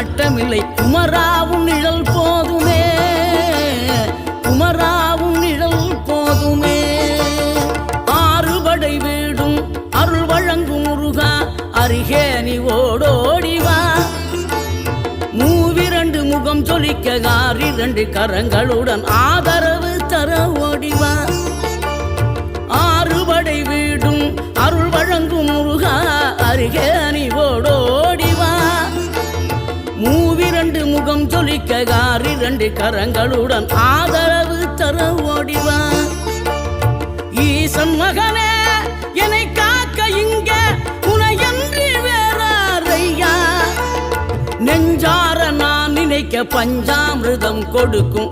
நாட்டமில்லை. குமராவும் நிழல் போதுமே, குமராவும் நிழல் போதுமே. ஆறுபடை வீடும் அருள் வழங்கும் முருகா, அருகே நீ ஓடோடிவா. மூவிரண்டு முகம் சொலிக்க 2 கரங்களுடன் ஆதரவு தர ஓடிவா. ஆறுபடை வீடும் அருள் வழங்கும் முருகா, அருகே நீ ஓடோடிவா. மூவிரண்டு முகம் சொலிக்க 2 கரங்களுடன் ஆதரவு தர ஓடிவா. ஈசன் மகனே என்னை காக்க இங்க உனையன்றி வேறாரையா. நெஞ்சார நான் நினைக்க பஞ்சாமிர்தம் கொடுக்கும்